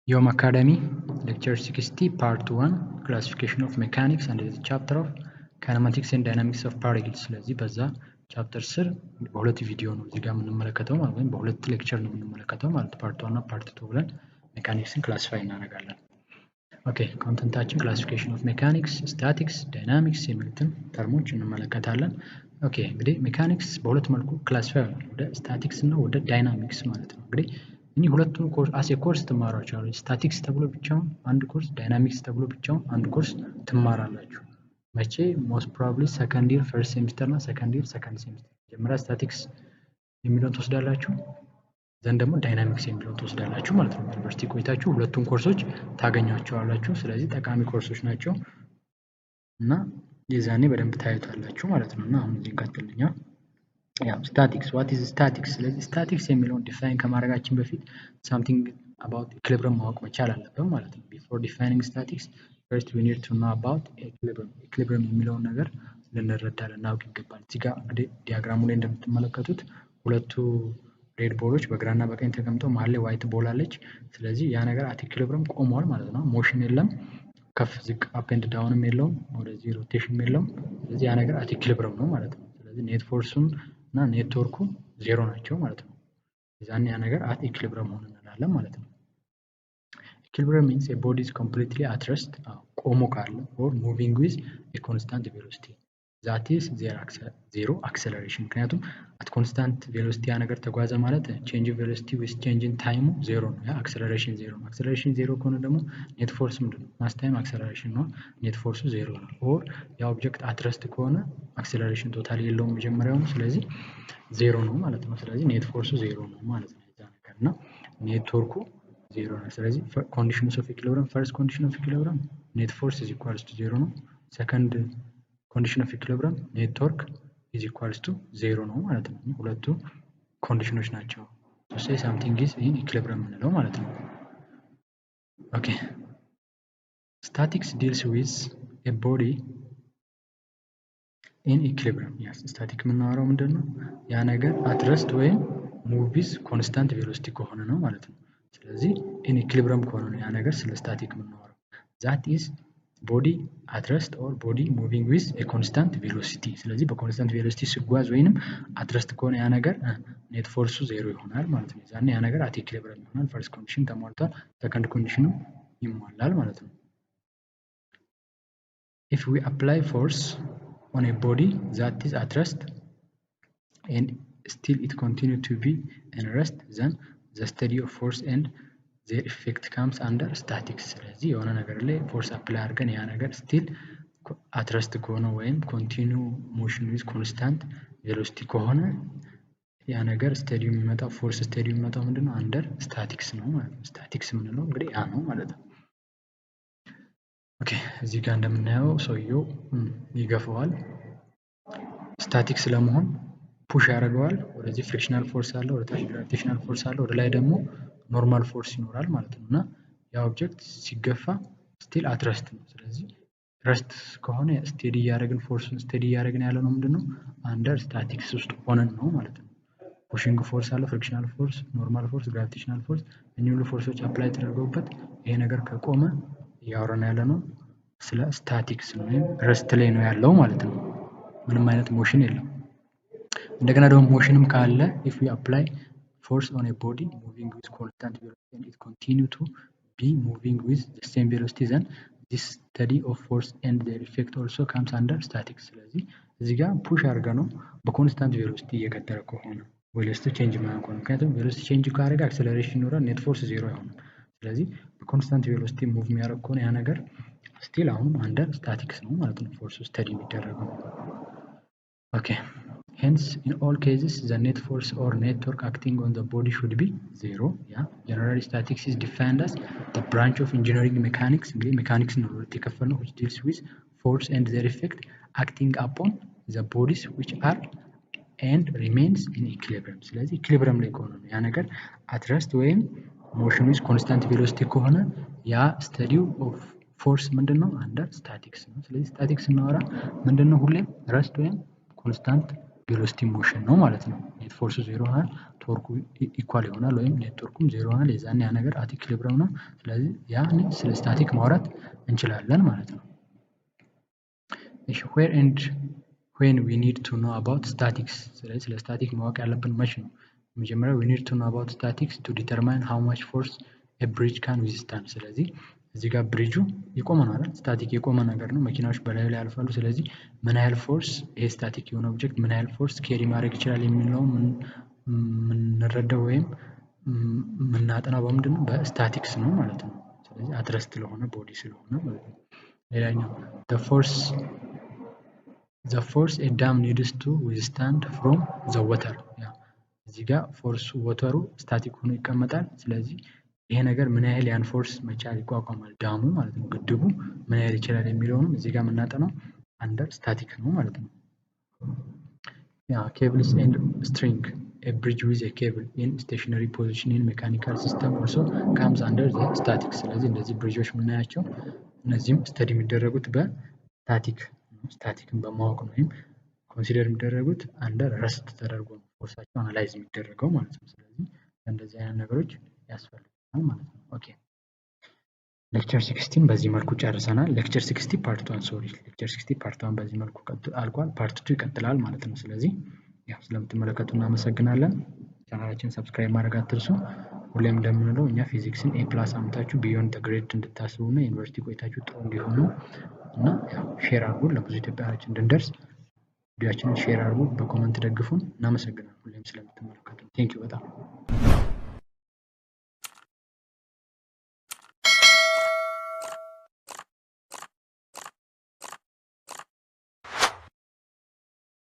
Yom Academy, Lecture 60, Part 1, Classification of Mechanics, and the chapter of Kinematics and Dynamics of Particles. ስለዚህ በዛ ቻፕተር ስር በሁለት ቪዲዮ ነው እዚህ ጋር የምንመለከተው ማለት ወይም በሁለት ሌክቸር ነው የምንመለከተው ማለት ፓርት 1 እና ፓርት 2 ብለን ሜካኒክስን ክላሲፋይ እናደርጋለን። ኦኬ ኮንተንታችን ክላሲፊኬሽን ኦፍ ሜካኒክስ፣ ስታቲክስ፣ ዳይናሚክስ የሚሉትን ተርሞች እንመለከታለን። ኦኬ እንግዲህ ሜካኒክስ በሁለት መልኩ ክላሲፋይ ነው ወደ ስታቲክስ እና ወደ ዳይናሚክስ ማለት ነው። እንግዲህ እኚህ ሁለቱን ኮርስ አሴ ኮርስ ትማራላችሁ። ስታቲክስ ተብሎ ብቻውን አንድ ኮርስ፣ ዳይናሚክስ ተብሎ ብቻውን አንድ ኮርስ ትማራላችሁ። መቼ? ሞስት ፕሮባብሊ ሰከንድ ኢየር ፈርስት ሴሚስተር እና ሰከንድ ኢየር ሰከንድ ሴሚስተር መጀመሪያ ስታቲክስ የሚለውን ትወስዳላችሁ፣ ዘንድ ደግሞ ዳይናሚክስ የሚለውን ትወስዳላችሁ ማለት ነው። ዩኒቨርሲቲ ቆይታችሁ ሁለቱን ኮርሶች ታገኟቸዋላችሁ። ስለዚህ ጠቃሚ ኮርሶች ናቸው እና የዛኔ በደንብ ታዩታላችሁ ማለት ነው። እና አሁን እዚህ እንቀጥልኛ ያው ስታቲክስ what is statics? ስለዚህ ስታቲክስ የሚለውን ዲፋይን ከማድረጋችን በፊት something about equilibrium ማወቅ መቻል አለብን ማለት ነው። before defining statics first we need to know about equilibrium የሚለውን ነገር ልንረዳ ልናውቅ ይገባል። እዚህ ጋር እንግዲህ ዲያግራሙ ላይ እንደምትመለከቱት ሁለቱ ሬድ ቦሎች በግራና በቀኝ ተቀምጠው መሀል ላይ ዋይት ቦል አለች። ስለዚህ ያ ነገር አት ኢኩሊብሪየም ቆሟል ማለት ነው። ሞሽን የለም፣ ከፍ ዝቅ አፕ ኤንድ ዳውንም የለውም፣ ወደዚህ ሮቴሽን የለውም። ስለዚህ ያ ነገር አት ኢኩሊብሪየም ነው ማለት ነው። ስለዚህ ኔት ፎርሱን እና ኔትወርኩ ዜሮ ናቸው ማለት ነው። የዛኔ ያ ነገር አት ኢኩሊብሪየም ሆነ እንላለን ማለት ነው። Equilibrium means a body is completely at rest, ቆሞ ካለ or moving with a constant velocity. That is zero acceleration. ምክንያቱም at constant velocity ያ ነገር ተጓዘ ማለት change in velocity with change in time ዜሮ ነው። ያ acceleration ዜሮ ነው። acceleration ዜሮ ከሆነ ደግሞ net force ምንድን ነው? mass time acceleration ነው። net force ዜሮ ነው። or ያ ኦብጀክት at rest ከሆነ acceleration ቶታሊ የለውም መጀመሪያው፣ ስለዚህ ዜሮ ነው ማለት ነው። ስለዚህ net force ዜሮ ነው ማለት ነው ያ ነገር እና ኔትወርኩ ዜሮ ነው። ስለዚህ conditions of equilibrium, first condition of equilibrium net force is equals to 0 ነው። second condition of equilibrium net torque is equals to 0 ነው ማለት ነው። ሁለቱ ኮንዲሽኖች ናቸው to say something is in equilibrium እንለው ማለት ነው። ኦኬ statics deals with a body in equilibrium. yes static የምናወራው ምንድነው? ያ ነገር at rest ወይም move with constant velocity ከሆነ ነው ማለት ነው። ስለዚህ in equilibrium ከሆነ ነው ያ ነገር ስለ ስታቲክ የምናወራው። that is body at rest or body moving with a constant velocity። ስለዚህ በኮንስታንት ቬሎሲቲ ሲጓዝ ወይንም at rest ከሆነ ያ ነገር ኔት ፎርሱ ዜሮ ይሆናል ማለት ነው። ዛኔ ያ ነገር at equilibrium ይሆናል። ፈርስት ኮንዲሽን ተሟልቷል፣ ሰከንድ ኮንዲሽንም ይሟላል ማለት ነው። if we apply force on a body that is at rest and still it continue to be in rest, then the study of force and their effect comes under statics. ስለዚህ የሆነ ነገር ላይ ፎርስ አፕላይ አድርገን ያ ነገር ስቲል at rest ከሆነ ወይም continue motion with constant velocity ከሆነ ያ ነገር ስታዲ የሚመጣው ፎርስ ስታዲ የሚመጣው ምንድነው? አንደር ስታቲክስ ነው ማለት ነው። ስታቲክስ የምንለው እንግዲህ ያ ነው ማለት ነው። ኦኬ እዚህ ጋር እንደምናየው ሰውየው ይገፋዋል። ስታቲክስ ለመሆን ፑሽ ያደርገዋል። ወደዚህ ፍሪክሽናል ፎርስ አለ፣ ወደ ታች ግራቪቴሽናል ፎርስ አለ፣ ወደ ላይ ደግሞ ኖርማል ፎርስ ይኖራል ማለት ነው። እና ያ ኦብጀክት ሲገፋ ስቲል አት ረስት ነው። ስለዚህ ረስት ከሆነ ስቴዲ እያደረግን ፎርሱን ስቴዲ እያደረግን ያለ ነው ምንድነው? አንደር ስታቲክስ ውስጥ ሆነን ነው ማለት ነው። ፑሽንግ ፎርስ አለ፣ ፍሪክሽናል ፎርስ፣ ኖርማል ፎርስ፣ ግራቪቴሽናል ፎርስ፣ እነዚህ ሁሉ ፎርሶች አፕላይ ተደርገውበት ይሄ ነገር ከቆመ እያወራን ያለ ነው ስለ ስታቲክስ ነው። ወይም ረስት ላይ ነው ያለው ማለት ነው። ምንም አይነት ሞሽን የለም። እንደገና ደግሞ ሞሽንም ካለ if we apply force on a body moving with constant velocity and it continue to be moving with the same velocity, then this study of force and their effect also comes under statics. ስለዚህ እዚህ ጋር ፑሽ አድርገ ነው በኮንስታንት ቬሎሲቲ እየቀጠለ ከሆነ ቬሎሲቲ ቼንጅ ማድረግ ከሆነ ምክንያቱም ቬሎሲቲ ቼንጅ ካደረገ አክሰለሬሽን ይኖራል፣ ኔት ፎርስ ዜሮ አይሆንም። ስለዚህ በኮንስታንት ቬሎሲቲ ሙቭ የሚያደርግ ከሆነ ያ ነገር ስቲል አሁን አንደር ስታቲክስ ነው ማለት ነው። ፎርሱ ስተዲ የሚደረገው ኦኬ hence in all cases the net force or net torque acting on the body should be zero. yeah generally statics is defined as the branch of engineering mechanics እንግዲህ ሜካኒክስ ነው የተከፈለው which deals with force and their effect acting upon the bodies which are and remains in equilibrium. ስለዚህ equilibrium ላይ ከሆነ ያ ነገር at rest ወይም motion with constant velocity ከሆነ ያ study of force ምንድነው? under statics ነው። ስለዚህ statics እናወራ ምንድነው? ሁሌም rest ወይም constant ቬሎሲቲ ሞሽን ነው ማለት ነው። ኔት ፎርሱ ዜሮ ነው፣ ቶርኩ ኢኳል ይሆናል ወይም ኔትወርኩም ዜሮ ይሆናል። የዛኔ ያ ነገር አት ኢኩሊብሪየም ነው። ስለዚህ ያኔ ስለ ስታቲክ ማውራት እንችላለን ማለት ነው። እሺ where and when we need to know about statics ስለዚህ ስለ ስታቲክ ማወቅ ያለብን መቼ ነው? መጀመሪያ we need to know about statics to determine how much force a bridge can withstand ስለዚህ እዚህ ጋር ብሪጁ የቆመ ነው አይደል? ስታቲክ የቆመ ነገር ነው። መኪናዎች በላዩ ላይ ያልፋሉ። ስለዚህ ምን ያህል ፎርስ ይሄ ስታቲክ የሆነ ኦብጀክት ምን ያህል ፎርስ ኬሪ ማድረግ ይችላል የሚለው የምንረዳው ወይም የምናጠናው በምንድን ነው? በስታቲክስ ነው ማለት ነው። ስለዚህ አትረስት ስለሆነ ቦዲ ስለሆነ ማለት ነው። ሌላኛው the force a dam needs to withstand from the water እዚህ ጋር ፎርስ ወተሩ ስታቲክ ሆኖ ይቀመጣል። ስለዚህ ይሄ ነገር ምን ያህል ያን ፎርስ መቻል ይቋቋማል ዳሙ ማለት ነው። ግድቡ ምን ያህል ይችላል የሚለውንም እዚህ ጋር የምናጠናው አንደር ስታቲክ ነው ማለት ነው። cables and string a bridge with a cable in stationary position in mechanical system also comes under the static ስለዚህ እንደዚህ ብሪጆች የምናያቸው እነዚህም ስተዲ የሚደረጉት ስታቲክን በማወቅ ነው ወይም ኮንሲደር የሚደረጉት አንደር ረስት ተደርጎ ነው ፎርሳቸው አናላይዝ የሚደረገው ማለት ነው። ስለዚህ እንደዚህ አይነት ነገሮች ያስፈልጋል ማለት ነው። ኦኬ ሌክቸር 16 በዚህ መልኩ ጨርሰናል። ሌክቸር 60 ፓርት 1 ሌክቸር 60 ፓርት 1 በዚህ መልኩ አልቋል። ፓርት 2 ይቀጥላል ማለት ነው። ስለዚህ ያው ስለምትመለከቱ እናመሰግናለን። ቻናላችንን ሰብስክራይብ ማድረግ አትርሱ። ሁሌም እንደምንለው እኛ ፊዚክስን A+ አምታችሁ ቢዮንድ ዘ ግሬድ እንድታስቡና ዩኒቨርሲቲ ቆይታችሁ ጥሩ እንዲሆኑ እና ያው ሼር አድርጉ ለብዙ ኢትዮጵያውያን እንድንደርስ ቪዲዮአችንን ሼር አድርጉ፣ በኮሜንት ደግፉን። እናመሰግናለን ሁሌም ስለምትመለከቱ። ቴንክ ዩ በጣም